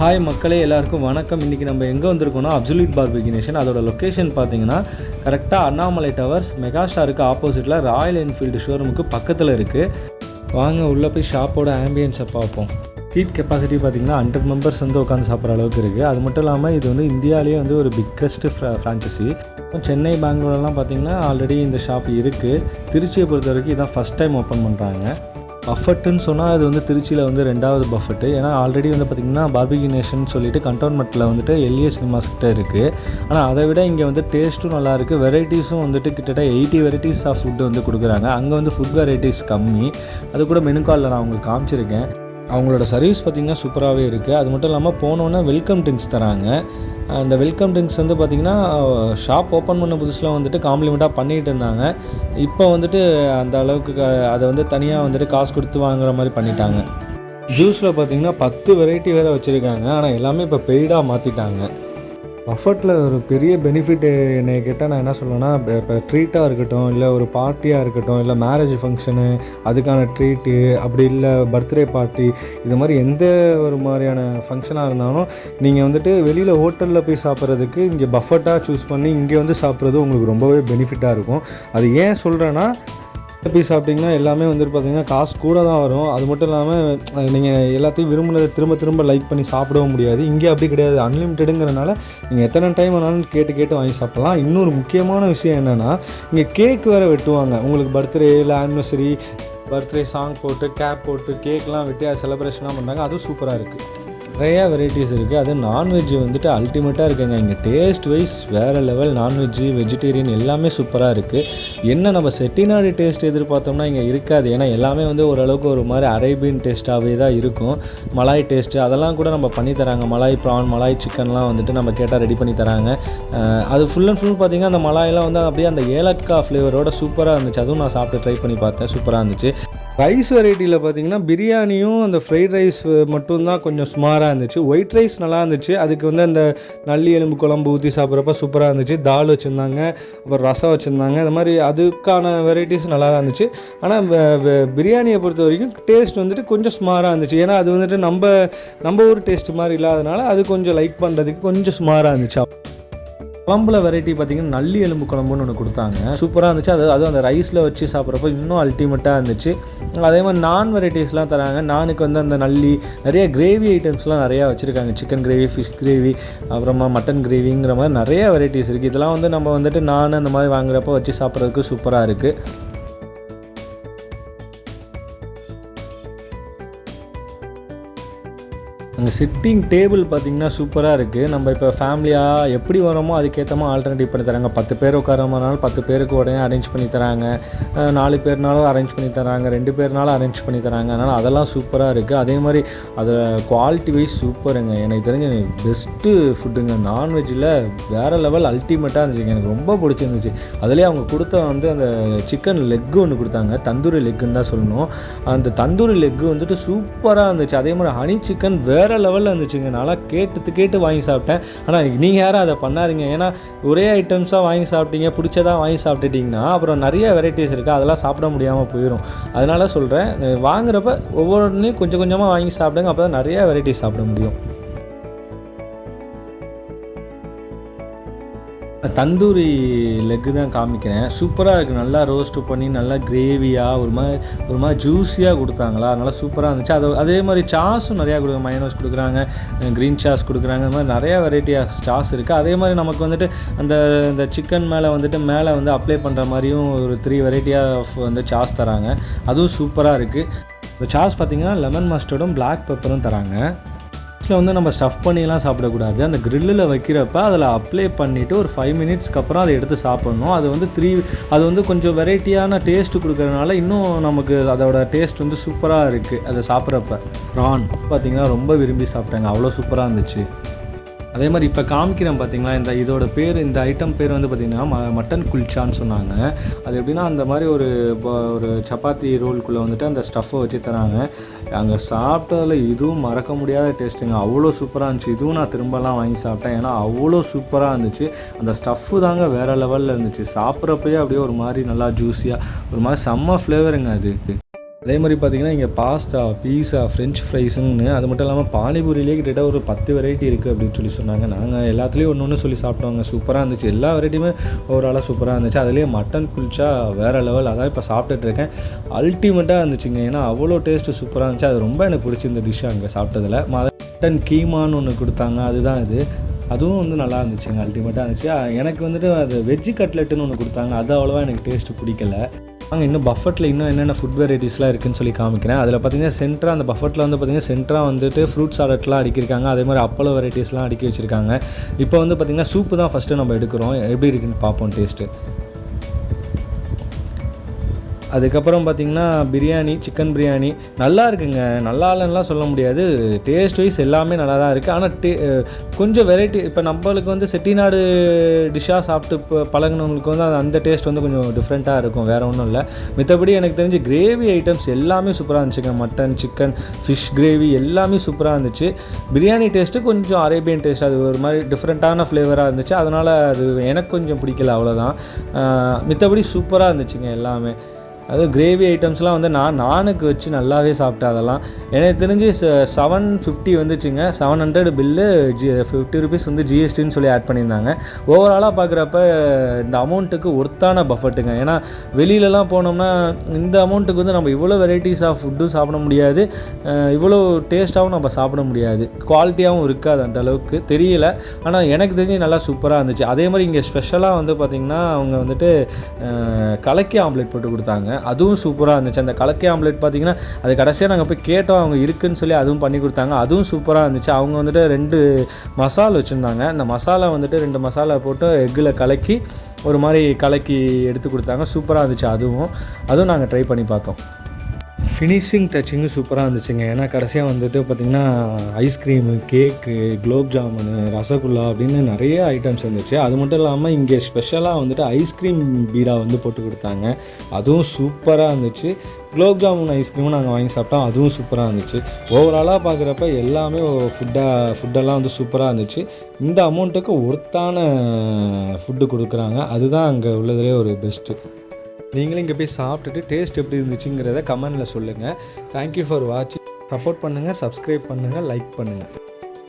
Hi மக்களே, எல்லாருக்கும் வணக்கம். இன்றைக்கி நம்ம எங்கே வந்திருக்கோம்னா அப்சல்யூட் பார்பிக்யூ நேஷன். அதோட லொக்கேஷன் பார்த்தீங்கன்னா கரெக்டாக அண்ணாமலை டவர்ஸ் மெகா ஸ்டாருக்கு ஆப்போசிட்டில் ராயல் என்ஃபீல்டு ஷோரூமுக்கு பக்கத்தில் இருக்குது. வாங்க உள்ளே போய் ஷாப்போட ஆம்பியன்ஸை பார்ப்போம். சீட் கெப்பாசிட்டி பார்த்திங்கன்னா 100 மெம்பர்ஸ் வந்து உட்காந்து சாப்பிட்ற அளவுக்கு இருக்குது. அது மட்டும் இல்லாமல் இது வந்து இந்தியாவிலேயே வந்து ஒரு பிக்கஸ்ட் ஃப்ரான்ச்சைசி. சென்னை பெங்களூர்லாம் பார்த்திங்கன்னா ஆல்ரெடி இந்த ஷாப் இருக்குது. திருச்சியை பொறுத்த வரைக்கும் இதான் ஃபஸ்ட் டைம் ஓப்பன் பண்ணுறாங்க. பஃபட்டுன்னு சொன்னால் அது வந்து திருச்சியில் வந்து 2வது பஃபட்டு. ஏன்னா ஆல்ரெடி வந்து பார்த்திங்கன்னா பார்பிக்யூ நேஷன் சொல்லிட்டு கண்டோன்மெண்ட்டில் வந்துட்டு எல்ஏ சினிமாஸ் கிட்ட இருக்குது. ஆனால் அதை விட இங்கே வந்து டேஸ்ட்டும் நல்லாயிருக்கு, வெரைட்டிஸும் வந்துட்டு கிட்டத்தட்ட 80 வெரைட்டிஸ் ஆஃப் ஃபுட்டு வந்து கொடுக்குறாங்க. அங்கே வந்து ஃபுட் வெரைட்டிஸ் கம்மி. அது கூட மெனு கார்டில் நான் உங்களுக்கு காமிச்சிருக்கேன். அவங்களோட சர்வீஸ் பார்த்திங்கன்னா சூப்பராகவே இருக்குது. அது மட்டும் இல்லாமல் போனோன்னே வெல்கம் ட்ரிங்க்ஸ் தராங்க. அந்த வெல்கம் ட்ரிங்க்ஸ் வந்து பார்த்திங்கன்னா ஷாப் ஓப்பன் பண்ண புதுசில் வந்துட்டு காம்ப்ளிமெண்ட்டாக பண்ணிகிட்டு இருந்தாங்க. இப்போ வந்துட்டு அந்த அளவுக்கு அதை வந்து தனியாக வந்துட்டு காசு கொடுத்து வாங்குற மாதிரி பண்ணிட்டாங்க. ஜூஸில் பார்த்திங்கன்னா 10 வெரைட்டி வேறு வச்சுருக்காங்க. ஆனால் எல்லாமே இப்போ பெய்டாக மாற்றிட்டாங்க. பஃபட்டில் ஒரு பெரிய பெனிஃபிட் என்னை கேட்டால் நான் என்ன சொல்லுவேன்னா, இப்போ ட்ரீட்டாக இருக்கட்டும், இல்லை ஒரு பார்ட்டியாக இருக்கட்டும், இல்லை மேரேஜ் ஃபங்க்ஷனு அதுக்கான ட்ரீட்டு, அப்படி இல்லை பர்த்டே பார்ட்டி, இது மாதிரி எந்த ஒரு மாதிரியான ஃபங்க்ஷனாக இருந்தாலும் நீங்கள் வந்துட்டு வெளியில் ஹோட்டலில் போய் சாப்பிட்றதுக்கு இங்கே பஃபட்டாக சூஸ் பண்ணி இங்கே வந்து சாப்பிட்றது உங்களுக்கு ரொம்பவே பெனிஃபிட்டாக இருக்கும். அது ஏன் சொல்கிறேன்னா, போய் சாப்பிட்டிங்கன்னா எல்லாமே வந்துட்டு பார்த்திங்கன்னா காசு கூட தான் வரும். அது மட்டும் இல்லாமல் நீங்கள் எல்லாத்தையும் விரும்பினதை திரும்ப லைக் பண்ணி சாப்பிடவும் முடியாது. இங்கே அப்படி கிடையாது, அன்லிமிட்டடுங்கிறனால நீங்கள் எத்தனை டைம் வேணாலும் கேட்டு வாங்கி சாப்பிட்லாம். இன்னொரு முக்கியமான விஷயம் என்னென்னா, இங்கே கேக் வேறு வெட்டுவாங்க. உங்களுக்கு பர்த்டே இல்லை ஆனிவர்சரி, பர்த்டே சாங் போட்டு கேப் போட்டு கேக்லாம் வெட்டி அது செலிப்ரேஷனாக பண்ணுறாங்க. அதுவும் சூப்பராக இருக்குது. நிறையா வெரைட்டிஸ் இருக்குது. அது நான்வெஜ் வந்துட்டு அல்டிமேட்டாக இருக்குங்க. இங்கே டேஸ்ட் வைஸ் வேறு லெவல். நான்வெஜ்ஜு, வெஜிடேரியன் எல்லாமே சூப்பராக இருக்குது. என்ன நம்ம செட்டிநாடு டேஸ்ட் எதிர்பார்த்தோம்னா இங்கே இருக்காது. ஏன்னா எல்லாமே வந்து ஓரளவுக்கு ஒரு மாதிரி அரேபியன் டேஸ்ட்டாகவே தான் இருக்கும். மலாய் டேஸ்ட்டு அதெல்லாம் கூட நம்ம பண்ணி தராங்க. மலாய் ப்ரான், மலாய் சிக்கன்லாம் வந்துட்டு நம்ம கேட்டால் ரெடி பண்ணி தராங்க. அது ஃபுல் அண்ட் ஃபுல் பார்த்திங்கன்னா அந்த மலாயெல்லாம் வந்து அப்படியே அந்த ஏலக்காய் ஃப்ளேவரோட சூப்பராக இருந்துச்சு. அதுவும் நான் சாப்பிட்டு ட்ரை பண்ணி பார்த்தேன், சூப்பராக இருந்துச்சு. ரைஸ் வெரைட்டியில் பார்த்திங்கன்னா பிரியாணியும் அந்த ஃப்ரைட் ரைஸ் மட்டும்தான் கொஞ்சம் சுமாராக இருந்துச்சு. ஒயிட் ரைஸ் நல்லா இருந்துச்சு. அதுக்கு வந்து அந்த நல்லி எலும்பு குழம்பு ஊற்றி சாப்பிட்றப்ப சூப்பராக இருந்துச்சு. தால் வச்சுருந்தாங்க, அப்புறம் ரசம் வச்சுருந்தாங்க. இந்த மாதிரி அதுக்கான வெரைட்டிஸ் நல்லா தான் இருந்துச்சு. ஆனால் பிரியாணியை பொறுத்த வரைக்கும் டேஸ்ட் வந்துட்டு கொஞ்சம் சுமாராக இருந்துச்சு. ஏன்னா அது வந்துட்டு நம்ம ஊர் டேஸ்ட் மாதிரி இல்லாதனால அது கொஞ்சம் லைக் பண்ணுறதுக்கு கொஞ்சம் சுமாராக இருந்துச்சு. குழம்புல வெரைட்டி பார்த்திங்கன்னா நல்லி எலும்பு குழம்புன்னு ஒன்று கொடுத்தாங்க, சூப்பராக இருந்துச்சு. அதுவும் அந்த ரைஸில் வச்சு சாப்பிட்றப்போ இன்னும் அல்டிமேட்டாக இருந்துச்சு. அதே மாதிரி நான் வெரைட்டிஸ்லாம் தராங்க. நானுக்கு வந்து அந்த நல்லி நிறைய கிரேவி ஐட்டம்ஸ்லாம் நிறையா வச்சுருக்காங்க. சிக்கன் கிரேவி, ஃபிஷ் கிரேவி, அப்புறமா மட்டன் கிரேவிங்கிற மாதிரி நிறைய வெரைட்டிஸ் இருக்குது. இதெல்லாம் வந்து நம்ம வந்துட்டு நான் அந்த மாதிரி வாங்குறப்போ வச்சு சாப்பிட்றதுக்கு சூப்பராக இருக்குது. அங்கே சிட்டிங் டேபிள் பார்த்திங்கன்னா சூப்பராக இருக்குது. நம்ம இப்போ ஃபேமிலியாக எப்படி வரோமோ அதுக்கேற்ற மாதிரி ஆல்டர்னேட்டிவ் பண்ணி தராங்க. 10 பேர் உட்காரமானாலும் 10 பேருக்கு உடனே அரேஞ்ச் பண்ணி தராங்க. 4 பேர்னாலும் அரேஞ்ச் பண்ணி தராங்க. 2 பேர்னாலும் அரேஞ்ச் பண்ணி தராங்க. அதனால் அதெல்லாம் சூப்பராக இருக்குது. அதே மாதிரி அது குவாலிட்டி வைஸ் சூப்பருங்க. எனக்கு தெரிஞ்ச பெஸ்ட்டு ஃபுட்டுங்க. நான்வெஜ்ஜில் வேறு லெவல் அல்டிமேட்டாக இருந்துச்சுங்க. எனக்கு ரொம்ப பிடிச்சிருந்துச்சு. அதுலேயே அவங்க கொடுத்த வந்து அந்த சிக்கன் லெக்கு ஒன்று கொடுத்தாங்க. தந்தூரி லெக்குன்னு தான் சொல்லணும். அந்த தந்தூரி லெக்கு வந்துட்டு சூப்பராக இருந்துச்சு. அதே மாதிரி ஹனி சிக்கன் வேறு லெவலில் இருந்துச்சுங்க. நல்லா கேட்டு வாங்கி சாப்பிட்டேன். ஆனால் நீங்கள் யாரும் அதை பண்ணாதீங்க. ஏன்னா ஒரே ஐட்டம்ஸாக வாங்கி சாப்பிட்டீங்க, பிடிச்சதாக வாங்கி சாப்பிட்டுட்டிங்கன்னா அப்புறம் நிறைய வெரைட்டிஸ் இருக்குது, அதெல்லாம் சாப்பிட முடியாமல் போயிடும். அதனால சொல்கிறேன், வாங்குறப்ப ஒவ்வொன்றையும் கொஞ்சம் கொஞ்சமாக வாங்கி சாப்பிடுங்க. அப்போ தான் நிறைய வெரைட்டிஸ் சாப்பிட முடியும். தந்தூரி லெக்கு தான் காமிக்கிறேன். சூப்பராக இருக்குது. நல்லா ரோஸ்ட்டு பண்ணி நல்லா கிரேவியாக ஒரு மாதிரி ஜூஸியாக கொடுத்தாங்களா, அதனால் சூப்பராக இருந்துச்சு. அதே மாதிரி சாஸும் நிறையா கொடுக்குறாங்க. மயோனஸ் கொடுக்குறாங்க, க்ரீன் சாஸ் கொடுக்குறாங்க. இந்த மாதிரி நிறையா வெரைட்டி ஆஃப் சாஸ் இருக்குது. அதே மாதிரி நமக்கு வந்துட்டு அந்த சிக்கன் மேலே வந்து அப்ளை பண்ணுற மாதிரியும் ஒரு 3 வெரைட்டியாக வந்து சாஸ் தராங்க. அதுவும் சூப்பராக இருக்குது. இந்த சாஸ் பார்த்திங்கன்னா லெமன் மஸ்டர்டும் பிளாக் பெப்பரும் தராங்க. இதில் வந்து நம்ம ஸ்டஃப் பண்ணிலாம் சாப்பிடக்கூடாது. அந்த க்ரில்லில் வைக்கிறப்ப அதில் அப்ளை பண்ணிவிட்டு ஒரு 5 மினிட்ஸ்க்கு அப்புறம் அதை எடுத்து சாப்பிட்ணும். அது வந்து கொஞ்சம் வெரைட்டியான டேஸ்ட்டு கொடுக்குறதுனால இன்னும் நமக்கு அதோட டேஸ்ட் வந்து சூப்பராக இருக்குது. அதை சாப்பிட்றப்ப ப்ரான் பார்த்திங்கன்னா ரொம்ப விரும்பி சாப்பிட்டாங்க. அவ்வளோ சூப்பராக இருந்துச்சு. அதே மாதிரி இப்போ காமிக்கிறேன் பார்த்திங்களா, இந்த ஐட்டம் பேர் வந்து பார்த்திங்கன்னா மட்டன் குல்ச்சான்னு சொன்னாங்க. அது எப்படின்னா அந்த மாதிரி ஒரு சப்பாத்தி ரோலுக்குள்ளே வந்துட்டு அந்த ஸ்டஃப்பை வச்சு தராங்க. அங்கே சாப்பிட்டதில் இதுவும் மறக்க முடியாத டேஸ்ட்டுங்க. அவ்வளோ சூப்பராக இருந்துச்சு. இதுவும் நான் திரும்பலாம் வாங்கி சாப்பிட்டேன். ஏன்னா அவ்வளோ சூப்பராக இருந்துச்சு. அந்த ஸ்டஃப்பு தாங்க வேறு லெவலில் இருந்துச்சு. சாப்பிட்றப்பயே அப்படியே ஒரு மாதிரி நல்லா ஜூஸியாக ஒரு மாதிரி செம்ம ஃப்ளேவருங்க அது. அதே மாதிரி பார்த்திங்கன்னா இங்கே பாஸ்தா, பீஸா, ஃப்ரெஞ்ச் ஃப்ரைஸுன்னு அது மட்டும் இல்லாமல் பானிபூரியிலே கிட்டத்தட்ட ஒரு 10 வெரைட்டி இருக்குது அப்படின்னு சொல்லி சொன்னாங்க. நாங்கள் எல்லாத்துலேயும் ஒன்று ஒன்று சொல்லி சாப்பிட்டோங்க. சூப்பராக இருந்துச்சு. எல்லா வெரைட்டியுமே ஓவராலாக சூப்பராக இருந்துச்சு. அதுலேயே மட்டன் குல்ச்சா வேறு லெவல். அதான் இப்போ சாப்பிட்டுட்ருக்கேன். அல்டிமேட்டாக இருந்துச்சுங்க. ஏன்னா அவ்வளோ டேஸ்ட்டு சூப்பராக இருந்துச்சு. அது ரொம்ப எனக்கு பிடிச்சிருந்த டிஷ் அங்கே சாப்பிட்டதில். மட்டன் கீமான்னு ஒன்று கொடுத்தாங்க. அதுதான் இது. அதுவும் வந்து நல்லா இருந்துச்சுங்க. அல்டிமேட்டாக இருந்துச்சு. எனக்கு வந்துட்டு அது வெஜ்ஜு கட்லெட்டுன்னு ஒன்று கொடுத்தாங்க. அது அவ்வளோவா எனக்கு டேஸ்ட்டு பிடிக்கல. இன்னும் பஃபெட்டில் இன்னும் என்னென்ன ஃபுட் வெரைட்டிஸ்லாம் இருக்குதுன்னு சொல்லி காமிக்கிறேன். அதில் பார்த்திங்கன்னா சென்டராக அந்த பஃபெட்டில் வந்து பார்த்திங்கன்னா சென்டராக வந்துட்டு ஃப்ரூட் சாலட்லாம் அடுக்கியிருக்காங்க. அதே மாதிரி அப்பளோ வெரைட்டிஸ்லாம் அடுக்கி வச்சுருக்காங்க. இப்போ வந்து பார்த்திங்கன்னா சூப்பு தான் ஃபஸ்ட்டு நம்ம எடுக்கிறோம். எப்படி இருக்குன்னு பார்ப்போம் டேஸ்ட்டு. அதுக்கப்புறம் பார்த்திங்கன்னா பிரியாணி, சிக்கன் பிரியாணி நல்லா இருக்குங்க. நல்லா இல்லைன்னுலாம் சொல்ல முடியாது. டேஸ்ட் வைஸ் எல்லாமே நல்லா தான் இருக்குது. ஆனால் கொஞ்சம் வெரைட்டி இப்போ நம்மளுக்கு வந்து செட்டிநாடு டிஷ்ஷாக சாப்பிட்டு இப்போ பழகினவங்களுக்கு வந்து அந்த டேஸ்ட் வந்து கொஞ்சம் டிஃப்ரெண்ட்டாக இருக்கும். வேறு ஒன்றும் இல்லை. மித்தபடி எனக்கு தெரிஞ்சு கிரேவி ஐட்டம்ஸ் எல்லாமே சூப்பராக இருந்துச்சுங்க. மட்டன், சிக்கன், ஃபிஷ் கிரேவி எல்லாமே சூப்பராக இருந்துச்சு. பிரியாணி டேஸ்ட்டு கொஞ்சம் அரேபியன் டேஸ்ட், அது ஒரு மாதிரி டிஃப்ரெண்ட்டான ஃப்ளேவராக இருந்துச்சு. அதனால் அது எனக்கு கொஞ்சம் பிடிக்கல, அவ்வளோதான். மித்தபடி சூப்பராக இருந்துச்சுங்க எல்லாமே. அது கிரேவி ஐட்டம்ஸ்லாம் வந்து நானுக்கு வச்சு நல்லாவே சாப்பிட்டேன். அதெல்லாம் எனக்கு தெரிஞ்சு 750 வந்துச்சுங்க. 700 பில்லு, 50 ருபீஸ் வந்து ஜிஎஸ்டின்னு சொல்லி ஆட் பண்ணியிருந்தாங்க. ஓவராலாக பார்க்குறப்ப இந்த அமௌண்ட்டுக்கு ஒர்த்தான பஃபெட்டுங்க. ஏன்னா வெளியிலலாம் போனோம்னா இந்த அமௌண்ட்டுக்கு வந்து நம்ம இவ்வளோ வெரைட்டிஸ் ஆஃப் ஃபுட்டும் சாப்பிட முடியாது, இவ்வளோ டேஸ்ட்டாகவும் நம்ம சாப்பிட முடியாது, குவாலிட்டியாகவும் இருக்காது அந்த அளவுக்கு தெரியல. ஆனால் எனக்கு தெரிஞ்சு நல்லா சூப்பராக இருந்துச்சு. அதே மாதிரி இங்கே ஸ்பெஷலாக வந்து பார்த்திங்கன்னா அவங்க வந்துட்டு கலக்கி ஆம்லேட் போட்டு கொடுத்தாங்க. அதுவும் சூப்பராக இருந்துச்சு. அந்த கலக்கி ஆம்லேட் பார்த்திங்கன்னா அது கடைசியாக நாங்கள் போய் கேட்டோம், அவங்க இருக்குதுன்னு சொல்லி அதுவும் பண்ணி கொடுத்தாங்க. அதுவும் சூப்பராக இருந்துச்சு. அவங்க வந்துட்டு 2 மசாலா வச்சுருந்தாங்க. அந்த மசாலா வந்துட்டு 2 மசாலா போட்டு எக்கில் கலக்கி ஒரு மாதிரி கலக்கி எடுத்து கொடுத்தாங்க. சூப்பராக இருந்துச்சு. அதுவும் நாங்கள் ட்ரை பண்ணி பார்த்தோம். ஃபினிஷிங் டச்சிங்கும் சூப்பராக இருந்துச்சுங்க. ஏன்னா கடைசியாக வந்துட்டு பார்த்திங்கன்னா ஐஸ்கிரீமு, கேக்கு, குலோப் ஜாமுனு, ரசகுல்லா அப்படின்னு நிறைய ஐட்டம்ஸ் இருந்துச்சு. அது மட்டும் இல்லாமல் இங்கே ஸ்பெஷலாக வந்துட்டு ஐஸ்கிரீம் பீடா வந்து போட்டு கொடுத்தாங்க. அதுவும் சூப்பராக இருந்துச்சு. குலோப் ஜாமுன் ஐஸ்கிரீமும் நாங்கள் வாங்கி சாப்பிட்டோம். அதுவும் சூப்பராக இருந்துச்சு. ஓவராலாக பார்க்குறப்ப எல்லாமே ஃபுட்டெல்லாம் வந்து சூப்பராக இருந்துச்சு. இந்த அமௌண்ட்டுக்கு ஒர்த்தான ஃபுட்டு கொடுக்குறாங்க. அதுதான் அங்கே உள்ளதுலேயே ஒரு பெஸ்ட்டு. நீங்களும் இங்கே போய் சாப்பிட்டுட்டு டேஸ்ட் எப்படி இருந்துச்சுங்கிறத கமெண்டில் சொல்லுங்கள். தேங்க்யூ ஃபார் வாட்சிங். சப்போர்ட் பண்ணுங்கள், சப்ஸ்கிரைப் பண்ணுங்கள், லைக் பண்ணுங்கள்.